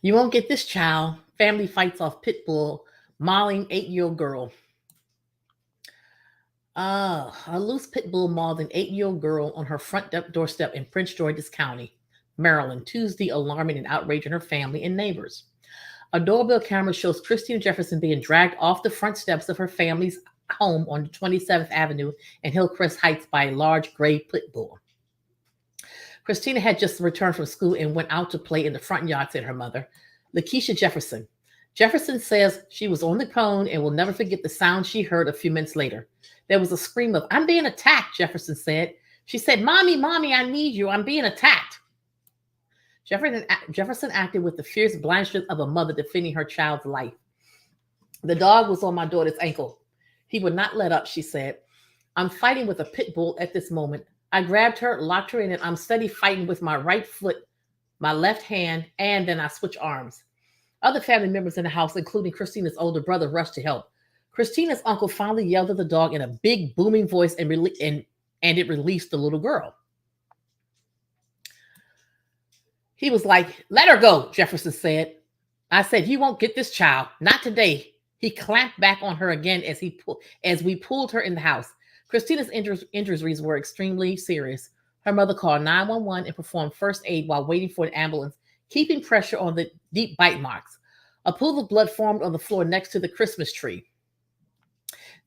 You won't get this child. Family fights off pit bull, mauling 8-year-old girl. A loose pit bull mauled an 8-year-old girl on her front doorstep in Prince George's County, Maryland, Tuesday, alarming and outraging her family and neighbors. A doorbell camera shows Christina Jefferson being dragged off the front steps of her family's home on 27th Avenue in Hillcrest Heights by a large gray pit bull. Christina had just returned from school and went out to play in the front yard, said her mother, Lakeisha Jefferson. Jefferson says she was on the phone and will never forget the sound she heard a few minutes later. There was a scream of, "I'm being attacked," Jefferson said. She said, "Mommy, Mommy, I need you. I'm being attacked." Jefferson acted with the fierce blandishment of a mother defending her child's life. "The dog was on my daughter's ankle. He would not let up," she said. "I'm fighting with a pit bull at this moment. I grabbed her, locked her in, and I'm steady fighting with my right foot, my left hand, and then I switch arms." Other family members in the house, including Christina's older brother, rushed to help. Christina's uncle finally yelled at the dog in a big, booming voice, and it released the little girl. He was like, "Let her go," Jefferson said. "I said, you won't get this child. Not today." He clamped back on her again as we pulled her in the house. Christina's injuries were extremely serious. Her mother called 911 and performed first aid while waiting for an ambulance, keeping pressure on the deep bite marks. A pool of blood formed on the floor next to the Christmas tree.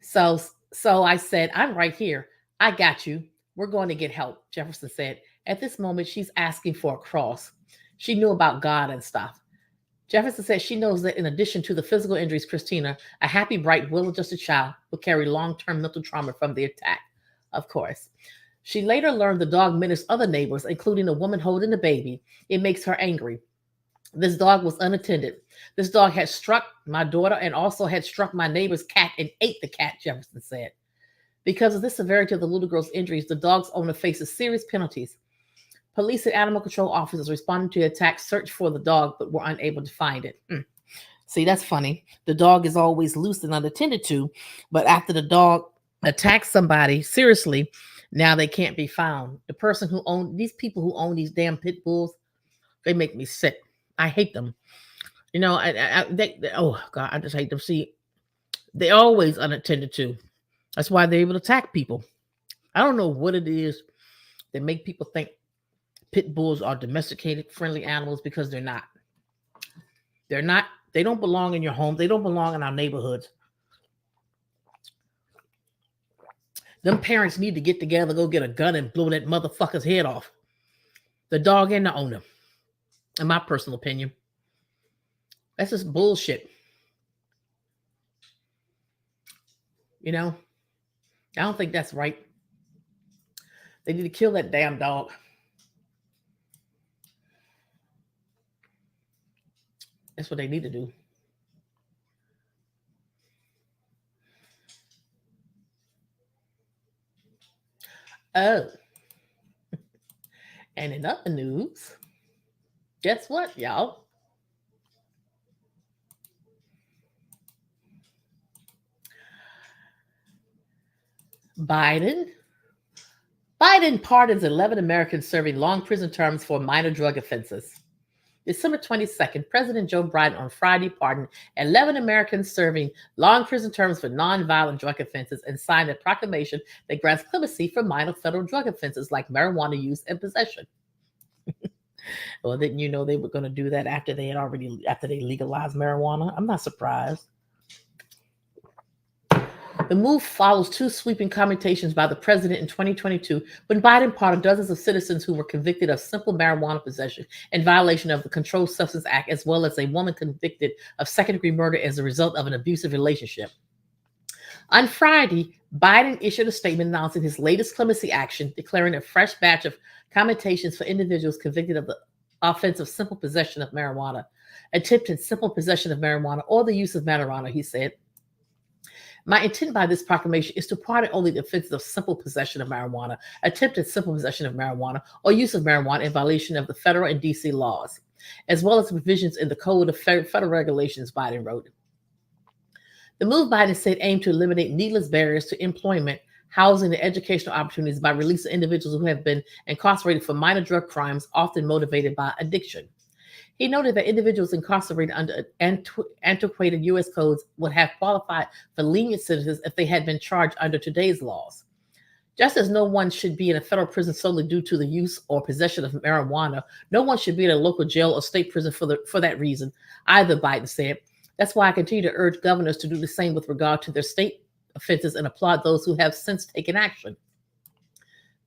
So, so I said, "I'm right here. I got you. We're going to get help," Jefferson said. At this moment, she's asking for a cross. She knew about God and stuff. Jefferson said she knows that in addition to the physical injuries, Christina, a happy, bright, well-adjusted child, will carry long-term mental trauma from the attack, of course. She later learned the dog menaced other neighbors, including a woman holding a baby. It makes her angry. This dog was unattended. This dog had struck my daughter and also had struck my neighbor's cat and ate the cat, Jefferson said. Because of the severity of the little girl's injuries, the dog's owner faces serious penalties. Police and animal control officers responded to the attack, searched for the dog, but were unable to find it. See, that's funny. The dog is always loose and unattended to, but after the dog attacks somebody seriously, now they can't be found. The person who owned these people who own these damn pit bulls, they make me sick. I hate them. You know, oh God, I just hate them. See, they're always unattended to. That's why they're able to attack people. I don't know what it is that make people think pit bulls are domesticated, friendly animals, because they're not. They're not. They don't belong in your home. They don't belong in our neighborhoods. Them parents need to get together, go get a gun, and blow that motherfucker's head off. The dog and the owner. In my personal opinion. That's just bullshit. You know? I don't think that's right. They need to kill that damn dog. That's what they need to do. Oh, and in other news, guess what, y'all? Biden. Biden pardons 11 Americans serving long prison terms for minor drug offenses. December 22nd, President Joe Biden on Friday pardoned 11 Americans serving long prison terms for nonviolent drug offenses and signed a proclamation that grants clemency for minor federal drug offenses like marijuana use and possession. Well, didn't you know they were going to do that after they legalized marijuana? I'm not surprised. The move follows two sweeping commutations by the president in 2022 when Biden pardoned dozens of citizens who were convicted of simple marijuana possession in violation of the Controlled Substance Act, as well as a woman convicted of second-degree murder as a result of an abusive relationship. On Friday, Biden issued a statement announcing his latest clemency action, declaring a fresh batch of commutations for individuals convicted of the offense of simple possession of marijuana, attempted simple possession of marijuana, or the use of marijuana, he said. My intent by this proclamation is to pardon only the offenses of simple possession of marijuana, attempted simple possession of marijuana, or use of marijuana in violation of the federal and DC laws, as well as provisions in the Code of Federal Regulations, Biden wrote. The move, Biden said, aimed to eliminate needless barriers to employment, housing, and educational opportunities by releasing individuals who have been incarcerated for minor drug crimes, often motivated by addiction. He noted that individuals incarcerated under antiquated U.S. codes would have qualified for lenient sentences if they had been charged under today's laws. Just as no one should be in a federal prison solely due to the use or possession of marijuana, no one should be in a local jail or state prison for that reason, either, Biden said. That's why I continue to urge governors to do the same with regard to their state offenses and applaud those who have since taken action.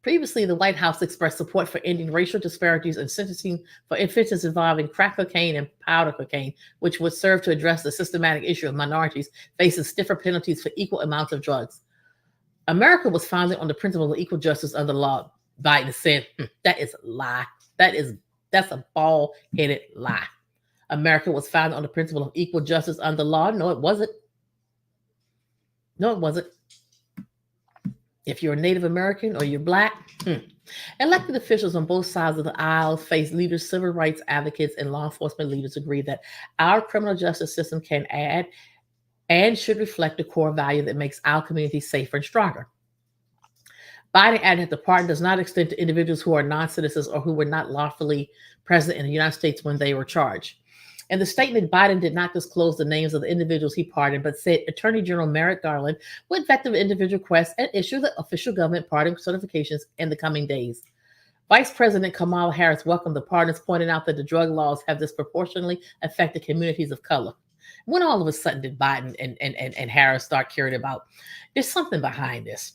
Previously, the White House expressed support for ending racial disparities in sentencing for offenses involving crack cocaine and powder cocaine, which would serve to address the systematic issue of minorities facing stiffer penalties for equal amounts of drugs. America was founded on the principle of equal justice under the law, Biden said. That is a lie. That's a bald-headed lie. America was founded on the principle of equal justice under law. No, it wasn't. No, it wasn't. If you're a Native American or you're Black, elected officials on both sides of the aisle face leaders, civil rights advocates, and law enforcement leaders agree that our criminal justice system can add and should reflect the core value that makes our community safer and stronger. Biden added that the pardon does not extend to individuals who are non-citizens or who were not lawfully present in the United States when they were charged. In the statement, Biden did not disclose the names of the individuals he pardoned, but said Attorney General Merrick Garland would vet the individual requests and issue the official government pardon certifications in the coming days. Vice President Kamala Harris welcomed the pardons, pointing out that the drug laws have disproportionately affected communities of color. When all of a sudden did Biden and Harris start caring about, there's something behind this.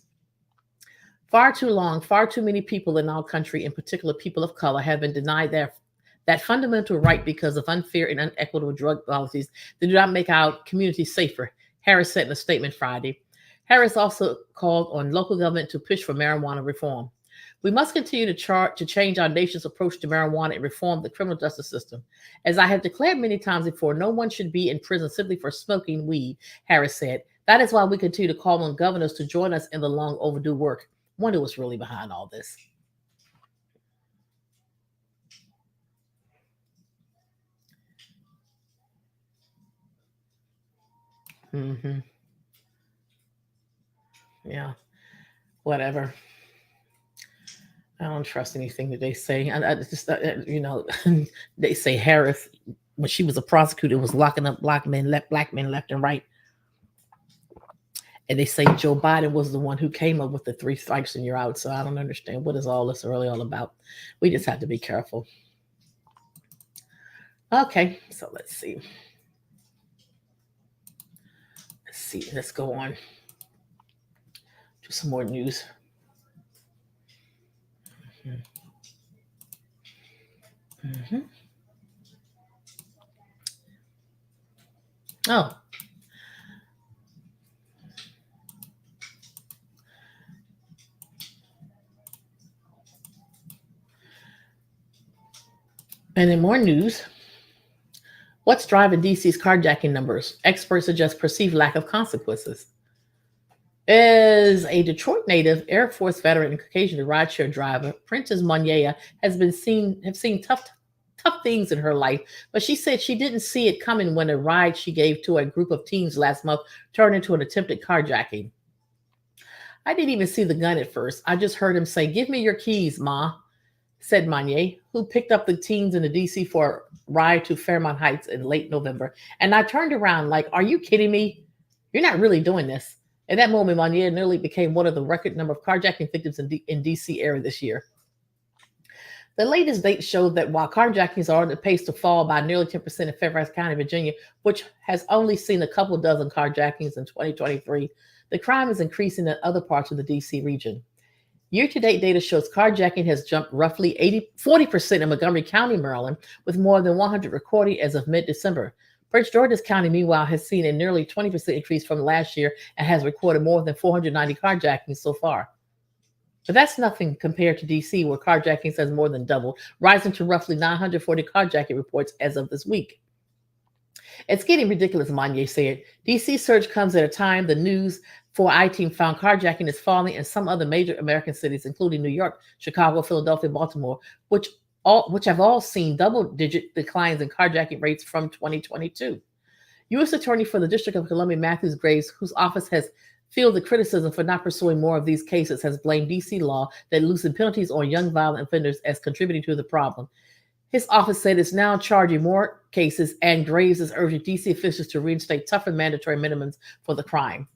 Far too long, far too many people in our country, in particular people of color, have been denied that fundamental right because of unfair and unequitable drug policies that do not make our communities safer, Harris said in a statement Friday. Harris also called on local government to push for marijuana reform. We must continue to change our nation's approach to marijuana and reform the criminal justice system. As I have declared many times before, no one should be in prison simply for smoking weed, Harris said. That is why we continue to call on governors to join us in the long overdue work. Wonder what's really behind all this. Yeah, whatever. I don't trust anything that they say. I just, they say Harris, when she was a prosecutor, was locking up black men left and right. And they say Joe Biden was the one who came up with the 3 strikes and you're out. So I don't understand what is all this really all about. We just have to be careful. Okay, so let's see. Let's go on to some more news. Oh. And in more news, what's driving DC's carjacking numbers? Experts suggest perceived lack of consequences. As a Detroit native, Air Force veteran, and occasionally rideshare driver, Princess Monyea have seen tough things in her life, but she said she didn't see it coming when a ride she gave to a group of teens last month turned into an attempted carjacking. I didn't even see the gun at first. I just heard him say, "Give me your keys, Ma," said Monyea, who picked up the teens in the DC for a ride to Fairmont Heights in late November. And I turned around like, "Are you kidding me? You're not really doing this." At that moment, Monyea nearly became one of the record number of carjacking victims in DC area this year. The latest data showed that while carjackings are on the pace to fall by nearly 10% in Fairfax County, Virginia, which has only seen a couple dozen carjackings in 2023, the crime is increasing in other parts of the DC region. Year-to-date data shows carjacking has jumped roughly 40% in Montgomery County, Maryland, with more than 100 recorded as of mid-December. Prince George's County, meanwhile, has seen a nearly 20% increase from last year and has recorded more than 490 carjackings so far. But that's nothing compared to DC, where carjackings has more than doubled, rising to roughly 940 carjacking reports as of this week. It's getting ridiculous, Monyea said. DC surge comes at a time the News 4i team found carjacking is falling in some other major American cities, including New York, Chicago, Philadelphia, Baltimore, which have all seen double-digit declines in carjacking rates from 2022. U.S. Attorney for the District of Columbia, Matthew Graves, whose office has fielded criticism for not pursuing more of these cases, has blamed D.C. law that loosened penalties on young violent offenders as contributing to the problem. His office said it's now charging more cases, and Graves is urging DC officials to reinstate tougher mandatory minimums for the crime.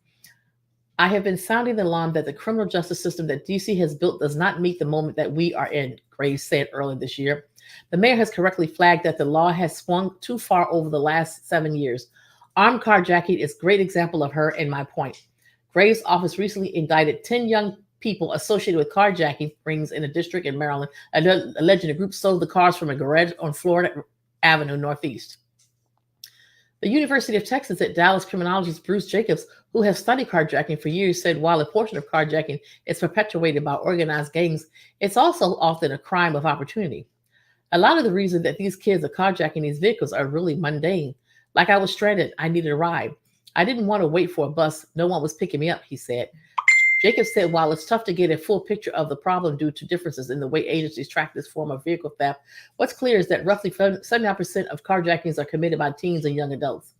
I have been sounding the alarm that the criminal justice system that DC has built does not meet the moment that we are in, Graves said earlier this year. The mayor has correctly flagged that the law has swung too far over the last 7 years. Armed carjacking is a great example of her and my point. Graves' office recently indicted 10 young people associated with carjacking rings in a district in Maryland, alleging a group stole the cars from a garage on Florida Avenue Northeast. The University of Texas at Dallas criminologist Bruce Jacobs, who has studied carjacking for years, said while a portion of carjacking is perpetuated by organized gangs, it's also often a crime of opportunity. A lot of the reason that these kids are carjacking these vehicles are really mundane. Like, I was stranded, I needed a ride. I didn't want to wait for a bus. No one was picking me up, he said. Jacobs said while it's tough to get a full picture of the problem due to differences in the way agencies track this form of vehicle theft, what's clear is that roughly 79% of carjackings are committed by teens and young adults.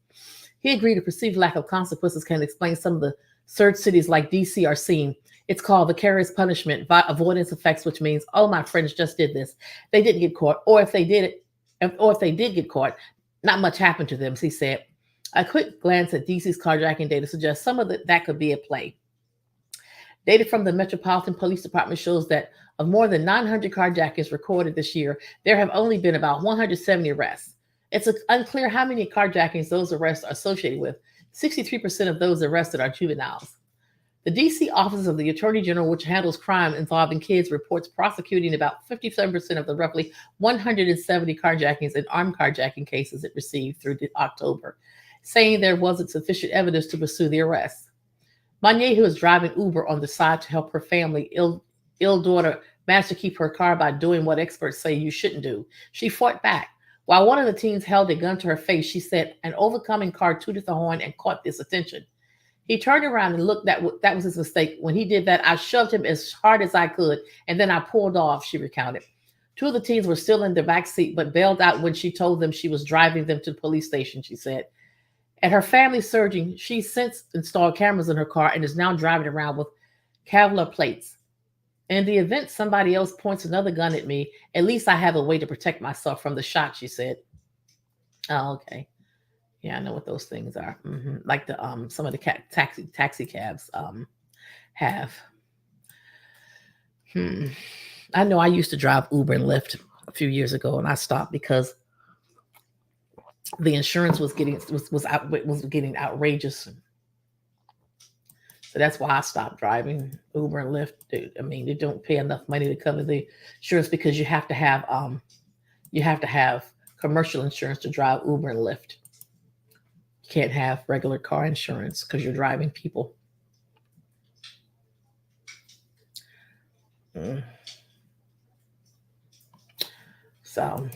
He agreed a perceived lack of consequences can explain some of the surge cities like DC are seeing. It's called vicarious punishment, avoidance effects, which means, oh, my friends just did this. They didn't get caught, or if they did get caught, not much happened to them, he said. A quick glance at DC's carjacking data suggests some of that could be at play. Data from the Metropolitan Police Department shows that of more than 900 carjackings recorded this year, there have only been about 170 arrests. It's unclear how many carjackings those arrests are associated with. 63% of those arrested are juveniles. The DC Office of the Attorney General, which handles crime involving kids, reports prosecuting about 57% of the roughly 170 carjackings and armed carjacking cases it received through October, saying there wasn't sufficient evidence to pursue the arrests. Monier, who was driving Uber on the side to help her family ill daughter, managed to keep her car by doing what experts say you shouldn't do. She fought back. While one of the teens held a gun to her face, she said an overcoming car tooted the horn and caught this attention. He turned around and looked. That was his mistake. When he did that, I shoved him as hard as I could, and then I pulled off, she recounted. Two of the teens were still in the back seat, but bailed out when she told them she was driving them to the police station, she said. At her family's surging, she since installed cameras in her car and is now driving around with Kevlar plates. In the event somebody else points another gun at me, at least I have a way to protect myself from the shot, she said. Oh, okay. Yeah, I know what those things are. Like the some of the taxi cabs have. I know I used to drive Uber and Lyft a few years ago, and I stopped because the insurance was getting outrageous. So that's why I stopped driving Uber and Lyft. Dude, I mean, they don't pay enough money to cover the insurance because you have to have commercial insurance to drive Uber and Lyft. You can't have regular car insurance because you're driving people. So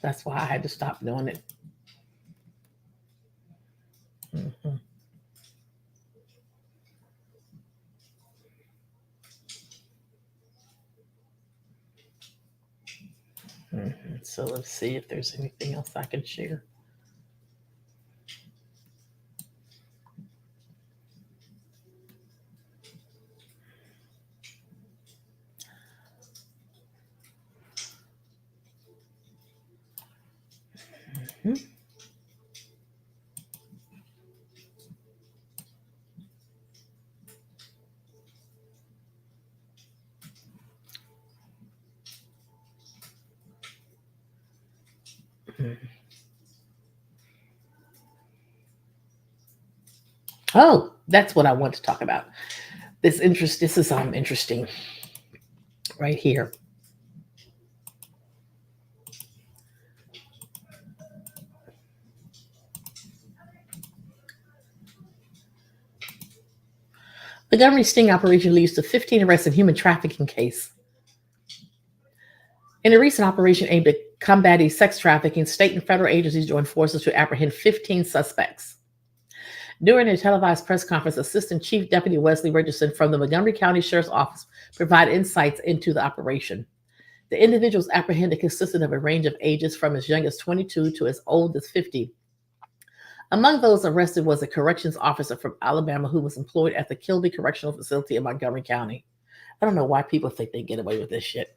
that's why I had to stop doing it. So let's see if there's anything else I can share. Oh, that's what I want to talk about. This is interesting right here. The Montgomery sting operation leads to 15 arrests in human trafficking case. In a recent operation aimed at combating sex trafficking, state and federal agencies joined forces to apprehend 15 suspects. During a televised press conference, Assistant Chief Deputy Wesley Richardson from the Montgomery County Sheriff's Office provided insights into the operation. The individuals apprehended consisted of a range of ages from as young as 22 to as old as 50. Among those arrested was a corrections officer from Alabama who was employed at the Kilby Correctional Facility in Montgomery County. I don't know why people think they get away with this shit.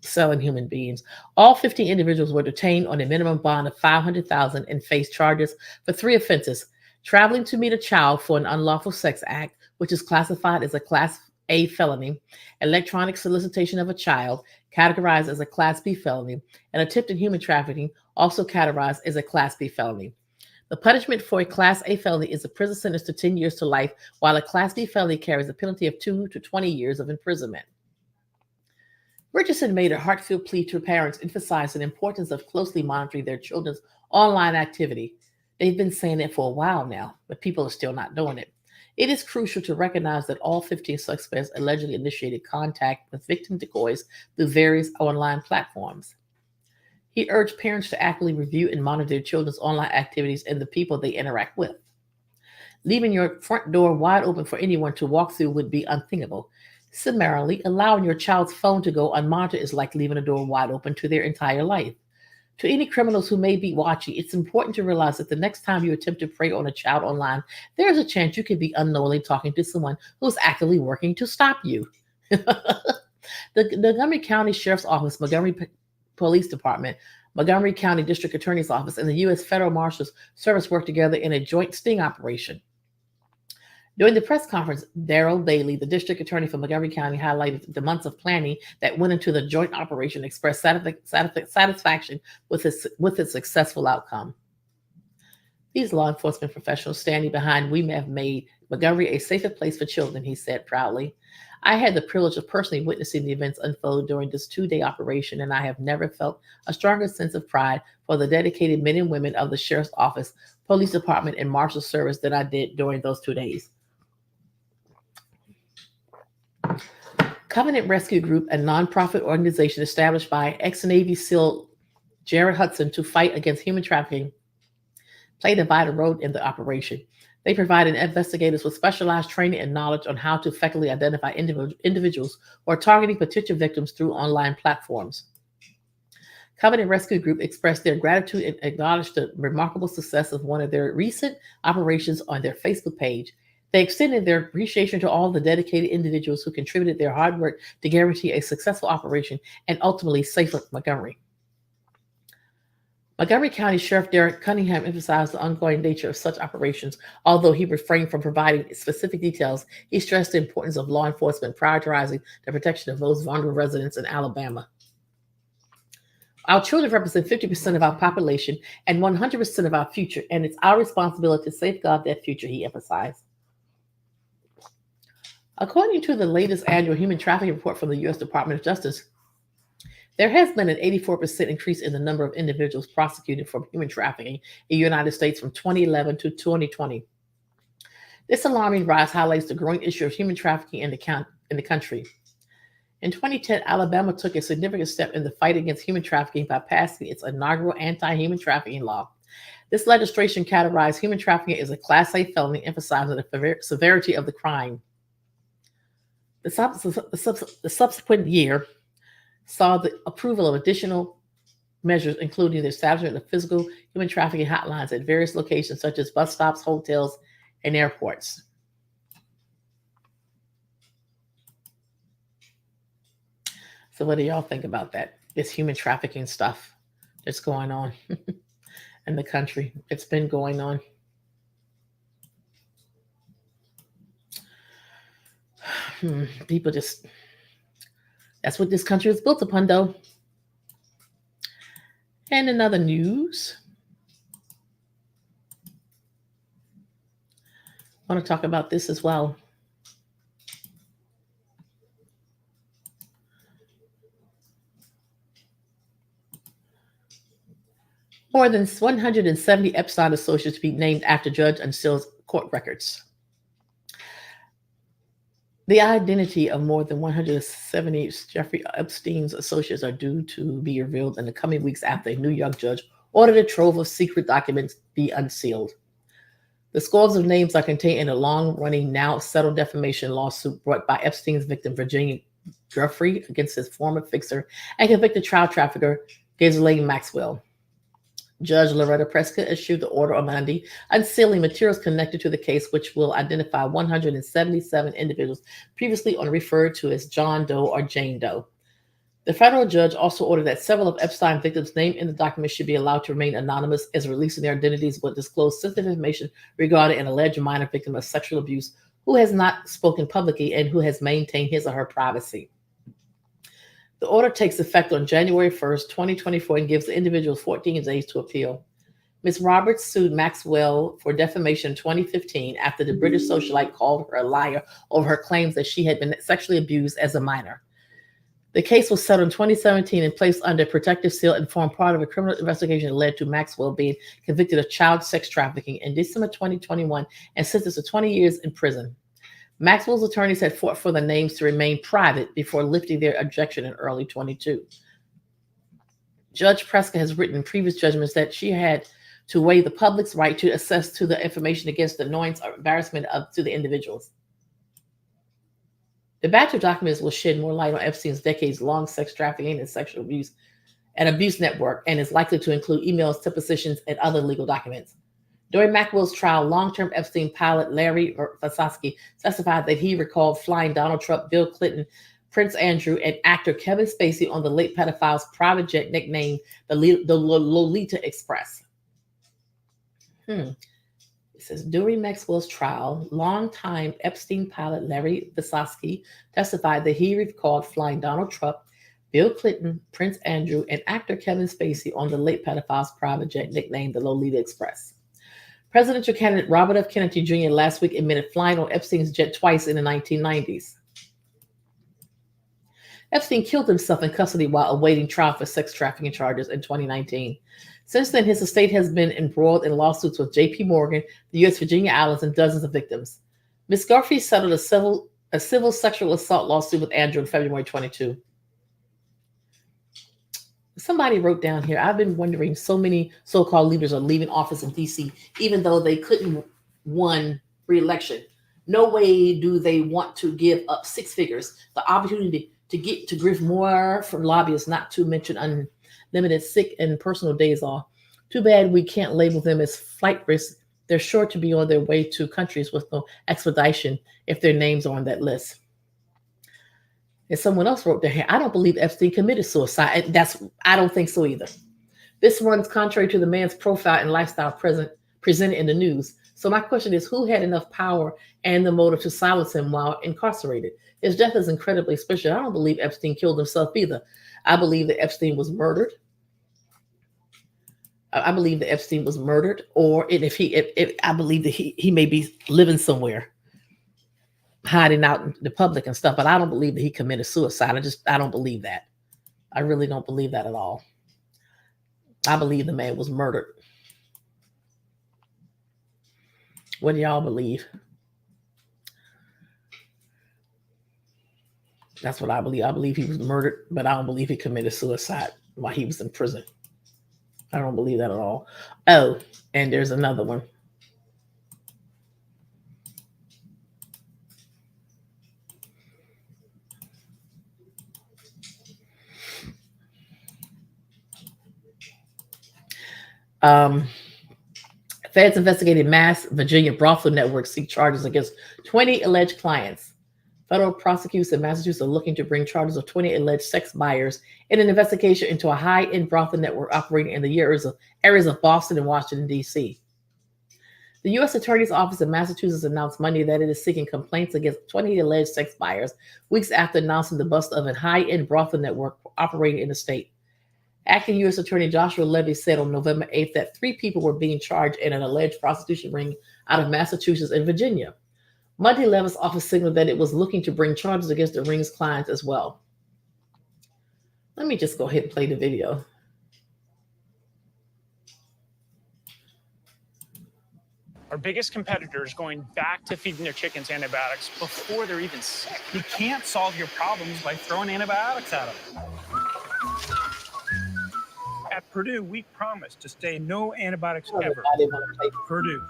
selling human beings. All 15 individuals were detained on a minimum bond of $500,000 and faced charges for 3 offenses: traveling to meet a child for an unlawful sex act, which is classified as a Class A felony; electronic solicitation of a child, categorized as a Class B felony; and attempted human trafficking, also categorized as a Class B felony. The punishment for a Class A felony is a prison sentence to 10 years to life, while a Class B felony carries a penalty of 2 to 20 years of imprisonment. Richardson made a heartfelt plea to parents, emphasizing the importance of closely monitoring their children's online activity. They've been saying it for a while now, but people are still not doing it. It is crucial to recognize that all 15 suspects allegedly initiated contact with victim decoys through various online platforms. He urged parents to actively review and monitor their children's online activities and the people they interact with. Leaving your front door wide open for anyone to walk through would be unthinkable. Similarly, allowing your child's phone to go unmonitored is like leaving a door wide open to their entire life. To any criminals who may be watching, it's important to realize that the next time you attempt to prey on a child online, there is a chance you could be unknowingly talking to someone who's actively working to stop you. The Montgomery County Sheriff's Office, Montgomery Police Department, Montgomery County District Attorney's Office, and the U.S. Federal Marshal's Service worked together in a joint sting operation. During the press conference, Daryl Bailey, the district attorney for Montgomery County, highlighted the months of planning that went into the joint operation, expressed satisfaction with its successful outcome. These law enforcement professionals standing behind we have made Montgomery a safer place for children, he said proudly. I had the privilege of personally witnessing the events unfold during this 2-day operation, and I have never felt a stronger sense of pride for the dedicated men and women of the Sheriff's Office, Police Department, and Marshal Service than I did during those 2 days. Covenant Rescue Group, a nonprofit organization established by ex-Navy SEAL Jared Hudson to fight against human trafficking, played a vital role in the operation. They provided investigators with specialized training and knowledge on how to effectively identify individuals who are targeting potential victims through online platforms. Covenant Rescue Group expressed their gratitude and acknowledged the remarkable success of one of their recent operations on their Facebook page. They extended their appreciation to all the dedicated individuals who contributed their hard work to guarantee a successful operation and ultimately safer Montgomery. Montgomery County Sheriff Derek Cunningham emphasized the ongoing nature of such operations. Although he refrained from providing specific details, he stressed the importance of law enforcement prioritizing the protection of those vulnerable residents in Alabama. Our children represent 50% of our population and 100% of our future, and it's our responsibility to safeguard that future, he emphasized. According to the latest annual human trafficking report from the U.S. Department of Justice, there has been an 84% increase in the number of individuals prosecuted for human trafficking in the United States from 2011 to 2020. This alarming rise highlights the growing issue of human trafficking in the country. In 2010, Alabama took a significant step in the fight against human trafficking by passing its inaugural anti-human trafficking law. This legislation categorized human trafficking as a Class A felony, emphasizing the severity of the crime. The subsequent year saw the approval of additional measures, including the establishment of physical human trafficking hotlines at various locations such as bus stops, hotels, and airports. So what do y'all think about that? This human trafficking stuff that's going on in the country. It's been going on. People just, that's what this country is built upon, though. And in other news, I want to talk about this as well. More than 170 Epstein associates to be named after judge unseals court records. The identity of more than 170 Jeffrey Epstein's associates are due to be revealed in the coming weeks after a New York judge ordered a trove of secret documents be unsealed. The scores of names are contained in a long-running, now settled defamation lawsuit brought by Epstein's victim, Virginia Giuffre, against his former fixer and convicted child trafficker, Ghislaine Maxwell. Judge Loretta Prescott issued the order on Monday, unsealing materials connected to the case, which will identify 177 individuals previously referred to as John Doe or Jane Doe. The federal judge also ordered that several of Epstein victims named in the document should be allowed to remain anonymous, as releasing their identities would disclose sensitive information regarding an alleged minor victim of sexual abuse who has not spoken publicly and who has maintained his or her privacy. The order takes effect on January 1st, 2024, and gives the individual 14 days to appeal. Ms. Roberts sued Maxwell for defamation in 2015 after the British socialite called her a liar over her claims that she had been sexually abused as a minor. The case was settled in 2017 and placed under protective seal and formed part of a criminal investigation that led to Maxwell being convicted of child sex trafficking in December 2021 and sentenced to 20 years in prison. Maxwell's attorneys had fought for the names to remain private before lifting their objection in early 2022. Judge Preska has written in previous judgments that she had to weigh the public's right to access to the information against the annoyance or embarrassment to the individuals. The batch of documents will shed more light on Epstein's decades-long sex trafficking and sexual abuse and abuse network, and is likely to include emails, depositions, and other legal documents. During Maxwell's trial, long-term Epstein pilot Larry Vasosky testified that he recalled flying Donald Trump, Bill Clinton, Prince Andrew, and actor Kevin Spacey on the late pedophile's private jet nicknamed the Lolita Express. It says, during Maxwell's trial, longtime Epstein pilot Larry Vasosky testified that he recalled flying Donald Trump, Bill Clinton, Prince Andrew, and actor Kevin Spacey on the late pedophile's private jet nicknamed the Lolita Express. Presidential candidate Robert F. Kennedy Jr. last week admitted flying on Epstein's jet twice in the 1990s. Epstein killed himself in custody while awaiting trial for sex trafficking charges in 2019. Since then, his estate has been embroiled in lawsuits with J.P. Morgan, the U.S. Virgin Islands, and dozens of victims. Ms. Garfield settled a civil sexual assault lawsuit with Andrew in February 22. Somebody wrote down here, I've been wondering, so many so-called leaders are leaving office in D.C., even though they couldn't win re-election. No way do they want to give up six figures, the opportunity to get to grift more from lobbyists, not to mention unlimited sick and personal days off. Too bad we can't label them as flight risks. They're sure to be on their way to countries with no expedition if their names are on that list. And someone else wrote down here, I don't believe Epstein committed suicide. I don't think so either. This runs contrary to the man's profile and lifestyle presented in the news. So my question is, who had enough power and the motive to silence him while incarcerated? His death is incredibly special. I don't believe Epstein killed himself either. I believe that Epstein was murdered. I believe that Epstein was murdered, I believe that he may be living somewhere, hiding out in the public and stuff, but I don't believe that he committed suicide. I don't believe that. I really don't believe that at all. I believe the man was murdered. What do y'all believe? That's what I believe. I believe he was murdered, but I don't believe he committed suicide while he was in prison. I don't believe that at all. Oh, and there's another one. Feds investigated mass Virginia brothel networks seek charges against 20 alleged clients. Federal prosecutors in Massachusetts are looking to bring charges of 20 alleged sex buyers in an investigation into a high-end brothel network operating in the areas of Boston and Washington, D.C. The U.S. Attorney's Office in Massachusetts announced Monday that it is seeking complaints against 20 alleged sex buyers, weeks after announcing the bust of a high-end brothel network operating in the state. Acting U.S. Attorney Joshua Levy said on November 8th that 3 people were being charged in an alleged prostitution ring out of Massachusetts and Virginia. Monday, Levy's office signaled that it was looking to bring charges against the ring's clients as well. Let me just go ahead and play the video. Our biggest competitors going back to feeding their chickens antibiotics before they're even sick. You can't solve your problems by throwing antibiotics at them. At Purdue, we promise to stay no antibiotics ever. Purdue.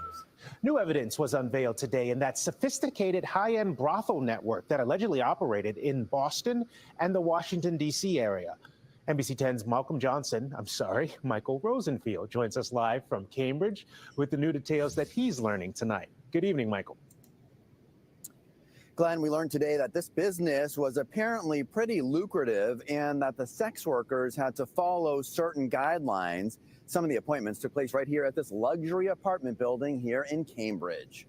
New evidence was unveiled today in that sophisticated high-end brothel network that allegedly operated in Boston and the Washington, D.C. area. NBC 10's Michael Rosenfield joins us live from Cambridge with the new details that he's learning tonight. Good evening, Michael. Glenn, we learned today that this business was apparently pretty lucrative and that the sex workers had to follow certain guidelines. Some of the appointments took place right here at this luxury apartment building here in Cambridge.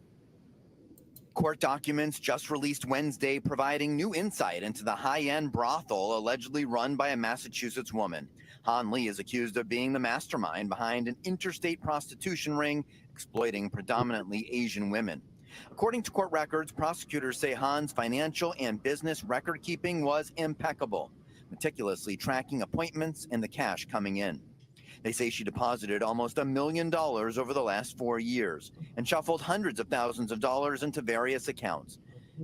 Court documents just released Wednesday providing new insight into the high-end brothel allegedly run by a Massachusetts woman. Han Lee is accused of being the mastermind behind an interstate prostitution ring exploiting predominantly Asian women. According to court records, prosecutors say Han's financial and business record keeping was impeccable, meticulously tracking appointments and the cash coming in. They say she deposited almost $1 million over the last 4 years and shuffled hundreds of thousands of dollars into various accounts.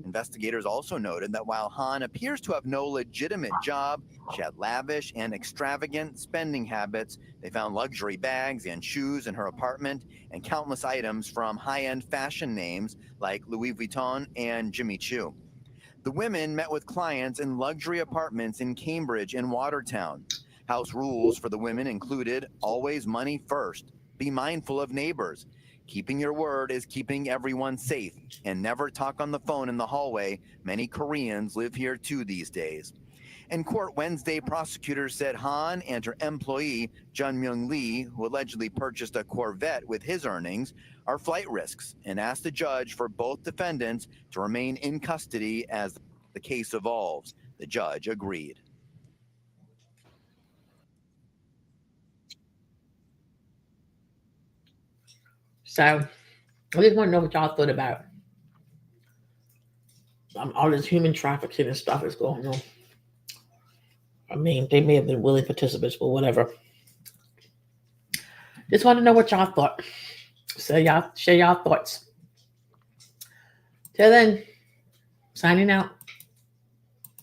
Investigators also noted that while Han appears to have no legitimate job, she had lavish and extravagant spending habits. They found luxury bags and shoes in her apartment and countless items from high-end fashion names like Louis Vuitton and Jimmy Choo. The women met with clients in luxury apartments in Cambridge and Watertown. House rules for the women included always money first, be mindful of neighbors, keeping your word is keeping everyone safe, and never talk on the phone in the hallway. Many Koreans live here too these days. In court Wednesday, prosecutors said Han and her employee, Jun Myung Lee, who allegedly purchased a Corvette with his earnings, are flight risks and asked the judge for both defendants to remain in custody as the case evolves. The judge agreed. So I just want to know what y'all thought about all this human trafficking and stuff is going on. I mean, they may have been willing participants, but whatever. Just want to know what y'all thought. So y'all share y'all thoughts. Till then, signing out.